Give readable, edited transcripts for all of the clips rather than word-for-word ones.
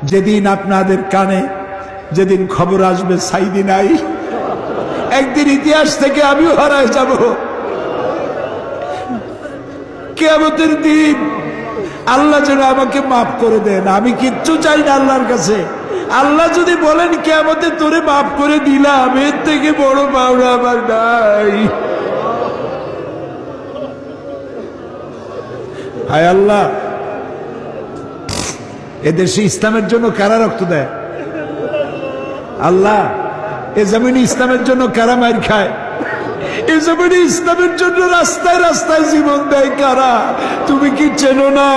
যেদিন আপনাদের কানে যেদিন খবর আসবে সাইদি নাই, একদিন ইতিহাস থেকে আমিও হারায় যাব। কিয়ামতের দিন আল্লাহ যেন আমাকে মাফ করে দেন। আমি কিচ্ছু চাই না আল্লাহর কাছে। আল্লাহ যদি বলেন কিয়ামতে তোরে মাফ করে দিলাম, এর থেকে বড় পাওনা আমার নাই। হায় আল্লাহ, এদেশে ইসলামের জন্য কারা রক্ত দেয়? আল্লাহ, এ জমিনে ইসলামের জন্য কারা মার খায়? এ জমিনে ইসলামের জন্য রাস্তায় রাস্তায় জীবন দেয় কারা? তুমি কি চেনো না?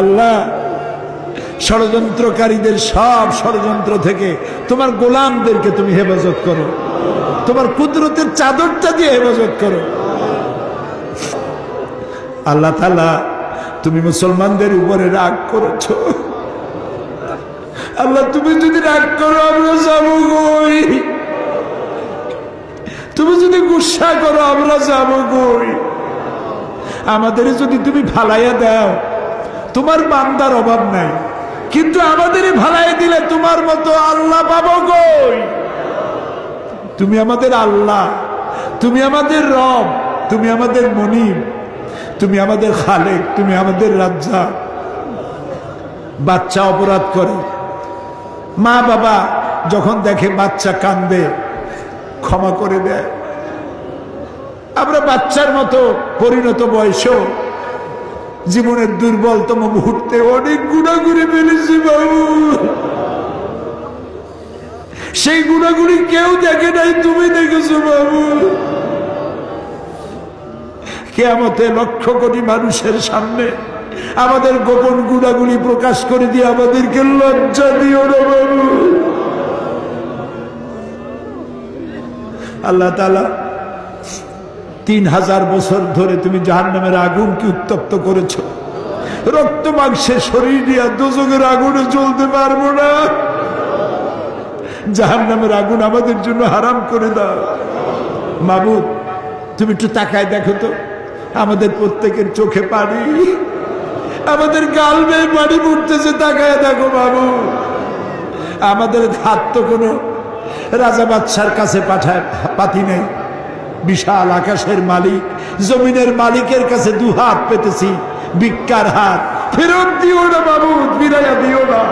আল্লাহ, ষড়যন্ত্রকারীদের সব ষড়যন্ত্র থেকে তোমার গোলামদেরকে তুমি হেফাজত করো, তোমার কুদরতের চাদরটা দিয়ে হেফাজত করো। আল্লাহ তাআলা, তুমি মুসলমানদের উপরে রাগ করেছো। আল্লাহ, তুমি যদি রাগ করো আমরা যাবো কই? তুমি যদি গুসা করো আমরা যাবো কই? আমাদের যদি তুমি ফালাইয়া দাও, তোমার বান্দার অভাব নাই, কিন্তু আমাদের ভালাই দিলে তোমার মতো আল্লাহ পাবো কই? তুমি আমাদের আল্লাহ, তুমি আমাদের রব, তুমি আমাদের মনিব, তুমি আমাদের খালেক, তুমি আমাদের রাজ্জাক। বাচ্চা অপরাধ করে, মা বাবা যখন দেখে বাচ্চা কান্দে ক্ষমা করে দেয়। আমরা বাচ্চার মতো পরিণত বয়সেও জীবনের দুর্বলতম মুহূর্তে অনেক গুনাহ করে ফেলেছি বাবু। সেই গুনাহগুলি কেউ দেখে নাই, তুমি দেখেছো বাবু। কিয়ামতে লক্ষ কোটি মানুষের সামনে আমাদের গোপন গুনাহগুলি প্রকাশ করে দিয়ে আমাদেরকে লজ্জা দিও না বাবু। আল্লাহ তাআলা, 3000 বছর ধরে তুমি জাহান্নামের আগুনকে উত্তপ্ত করেছো। রক্ত মাংসের শরীর নিয়ে দোজখের আগুনে জ্বলতে পারবো না। জাহান্নামের আগুন আমাদের জন্য হারাম করে দাও মাবুদ। তুমি একটু তাকায় দেখো তো, আমাদের প্রত্যেকের চোখে পানি, আমাদের গাল বেয়ে পানি পড়তেছে। তাকায় দেখো বাবু, আমাদের হাত তো কোনো রাজা বাদশার কাছে পাতি নেই। বিশাল আকাশের মালিক, জমিনের মালিকের কাছে দুহাত পেতেছি, ভিক্ষার হাত। ফেরত দিও না বাবু, ফিরাইয়া দিও না।